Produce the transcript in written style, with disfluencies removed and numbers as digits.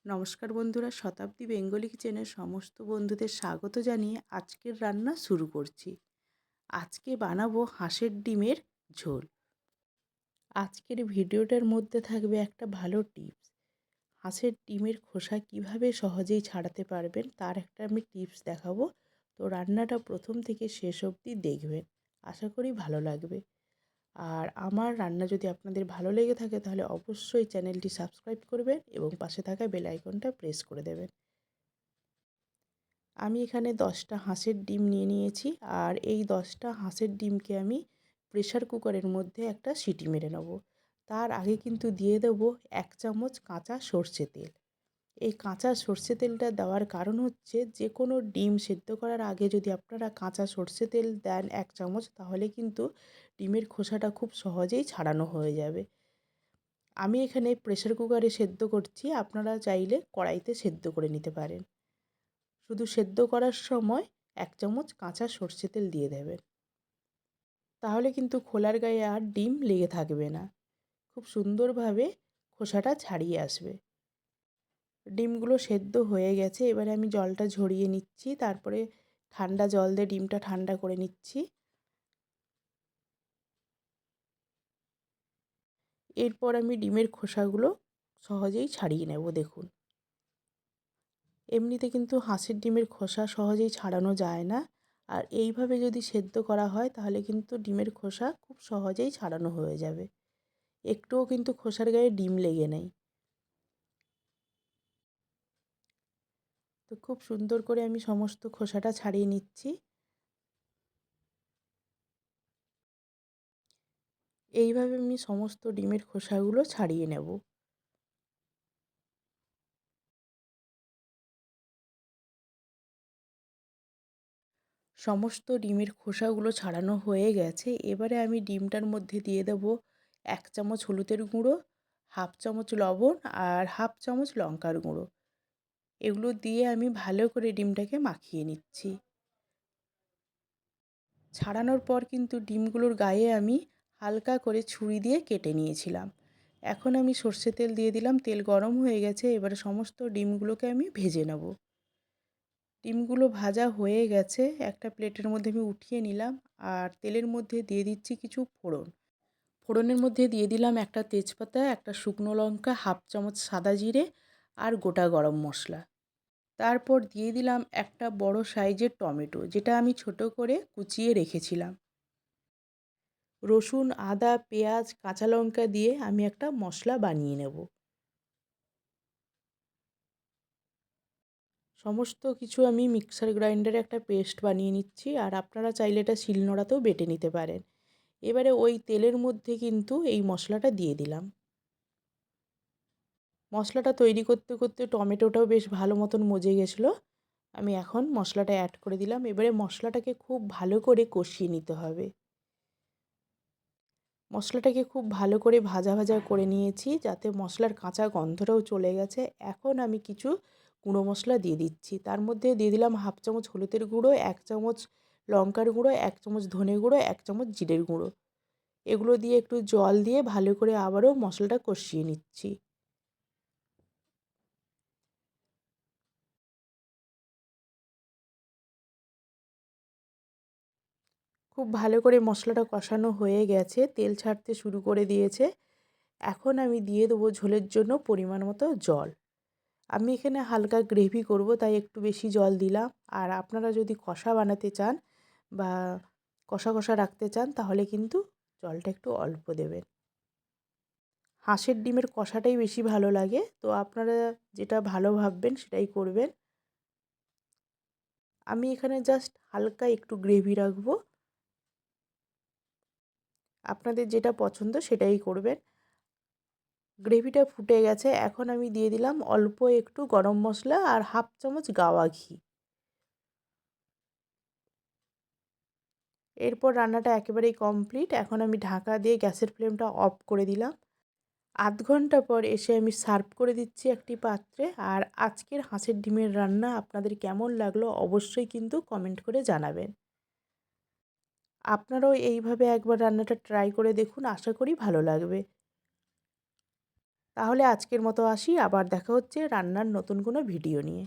নমস্কার বন্ধুরা, শতাব্দী বেঙ্গলি কিচেনের সমস্ত বন্ধুদের স্বাগত জানিয়ে আজকের রান্না শুরু করছি। আজকে বানাবো হাঁসের ডিমের ঝোল। আজকের ভিডিওটার মধ্যে থাকবে একটা ভালো টিপস। হাঁসের ডিমের খোসা কিভাবে সহজেই ছাড়াতে পারবেন তার একটা আমি টিপস দেখাবো। তো রান্নাটা প্রথম থেকে শেষ অবধি দেখবেন, আশা করি ভালো লাগবে। আর আমার রান্না যদি আপনাদের ভালো লেগে থাকে তাহলে অবশ্যই চ্যানেলটি সাবস্ক্রাইব করবেন এবং পাশে থাকা বেল আইকনটা প্রেস করে দেবেন। আমি এখানে 10টা হাঁসের ডিম নিয়ে নিয়েছি, আর এই 10টা হাঁসের ডিমকে আমি প্রেসার কুকারের মধ্যে একটা সিটি মেরে নেব। তার আগে কিন্তু দিয়ে দেব 1 চামচ কাঁচা সর্ষে তেল। এই কাঁচা সর্ষে তেলটা দেওয়ার কারণ হচ্ছে, যে কোনো ডিম সেদ্ধ করার আগে যদি আপনারা কাঁচা সর্ষে তেল দেন 1 চামচ, তাহলে কিন্তু ডিমের খোসাটা খুব সহজেই ছাড়ানো হয়ে যাবে। আমি এখানে প্রেসার কুকারে সেদ্ধ করছি, আপনারা চাইলে কড়াইতে সেদ্ধ করে নিতে পারেন। শুধু সেদ্ধ করার সময় 1 চামচ কাঁচা সর্ষে তেল দিয়ে দেবেন, তাহলে কিন্তু খোলার গায়ে আর ডিম লেগে থাকবে না, খুব সুন্দরভাবে খোসাটা ছাড়িয়ে আসবে। ডিমগুলো সেদ্ধ হয়ে গেছে, এবারে আমি জলটা ঝরিয়ে নিচ্ছি, তারপরে ঠান্ডা জল দিয়ে ডিমটা ঠান্ডা করে নিচ্ছি। এরপর আমি ডিমের খোসাগুলো সহজেই ছাড়িয়ে নেব। দেখুন, এমনিতে কিন্তু হাঁসের ডিমের খোসা সহজেই ছাড়ানো যায় না, আর এইভাবে যদি সেদ্ধ করা হয় তাহলে কিন্তু ডিমের খোসা খুব সহজেই ছাড়ানো হয়ে যাবে, একটুও কিন্তু খোসার গায়ে ডিম লেগে নেই। তো খুব সুন্দর করে আমি সমস্ত খোসাটা ছাড়িয়ে নিচ্ছি। এইভাবে আমি সমস্ত ডিমের খোসাগুলো ছাড়িয়ে নেব। সমস্ত ডিমের খোসাগুলো ছাড়ানো হয়ে গেছে, এবারে আমি ডিমটার মধ্যে দিয়ে দেব 1 চামচ হলুদের গুঁড়ো, হাফ চামচ লবণ আর হাফ চামচ লঙ্কার গুঁড়ো। এগুলো দিয়ে আমি ভালো করে ডিমটাকে মাখিয়ে নিচ্ছি। ছাড়ানোর পর কিন্তু ডিমগুলোর গায়ে আমি হালকা করে ছুরি দিয়ে কেটে নিয়েছিলাম। এখন আমি সর্ষে তেল দিয়ে দিলাম, তেল গরম হয়ে গেছে, এবারে সমস্ত ডিমগুলোকে আমি ভেজে নেব। ডিমগুলো ভাজা হয়ে গেছে, একটা প্লেটের মধ্যে আমি উঠিয়ে নিলাম, আর তেলের মধ্যে দিয়ে দিচ্ছি কিছু ফোড়ন। ফোড়নের মধ্যে দিয়ে দিলাম একটা তেজপাতা, একটা শুকনো লঙ্কা, হাফ চামচ সাদা জিরে আর গোটা গরম মশলা। তারপর দিয়ে দিলাম একটা বড় সাইজের টমেটো, যেটা আমি ছোট করে কুচিয়ে রেখেছিলাম। রসুন, আদা, পেঁয়াজ, কাঁচা লঙ্কা দিয়ে আমি একটা মশলা বানিয়ে নেব। সমস্ত কিছু আমি মিক্সার গ্রাইন্ডারে একটা পেস্ট বানিয়ে নিচ্ছি, আর আপনারা চাইলে এটা শিলনোড়াতেও বেটে নিতে পারেন। এবারে ওই তেলের মধ্যে কিন্তু এই মশলাটা দিয়ে দিলাম। মশলাটা তৈরি করতে করতে টমেটোটাও বেশ ভালো মতন মজে গেছিলো। আমি এখন মশলাটা অ্যাড করে দিলাম। এবারে মশলাটাকে খুব ভালো করে কষিয়ে নিতে হবে। মশলাটাকে খুব ভালো করে ভাজা ভাজা করে নিয়েছি, যাতে মশলার কাঁচা গন্ধটাও চলে গেছে। এখন আমি কিছু গুঁড়ো মশলা দিয়ে দিচ্ছি। তার মধ্যে দিয়ে দিলাম হাফ চামচ হলুদের গুঁড়ো, 1 চামচ লঙ্কার গুঁড়ো, 1 চামচ ধনে গুঁড়ো, 1 চামচ জিরের গুঁড়ো। এগুলো দিয়ে একটু জল দিয়ে ভালো করে আবারও মশলাটা কষিয়ে নিচ্ছি। খুব ভালো করে মশলাটা কষানো হয়ে গেছে, তেল ছাড়তে শুরু করে দিয়েছে। এখন আমি দিয়ে দেবো ঝোলের জন্য পরিমাণ মতো জল। আমি এখানে হালকা গ্রেভি করব, তাই একটু বেশি জল দিলাম। আর আপনারা যদি কষা বানাতে চান বা কষা কষা রাখতে চান, তাহলে কিন্তু জলটা একটু অল্প দেবেন। হাঁসের ডিমের কষাটাই বেশি ভালো লাগে, তো আপনারা যেটা ভালো ভাববেন সেটাই করবেন। আমি এখানে জাস্ট হালকা একটু গ্রেভি রাখবো, আপনাদের যেটা পছন্দ সেটাই করবেন। গ্রেভিটা ফুটে গেছে, এখন আমি দিয়ে দিলাম অল্প একটু গরম মশলা আর হাফ চামচ গাওয়া ঘি। এরপর রান্নাটা একেবারেই কমপ্লিট। এখন আমি ঢাকা দিয়ে গ্যাসের ফ্লেমটা অফ করে দিলাম। আধ ঘন্টা পর এসে আমি সার্ভ করে দিচ্ছি একটি পাত্রে। আর আজকের হাঁসের ডিমের রান্না আপনাদের কেমন লাগলো অবশ্যই কিন্তু কমেন্ট করে জানাবেন। আপনারাও এইভাবে একবার রান্নাটা ট্রাই করে দেখুন, আশা করি ভালো লাগবে। তাহলে আজকের মতো আসি, আবার দেখা হচ্ছে রান্নার নতুন কোনো ভিডিও নিয়ে।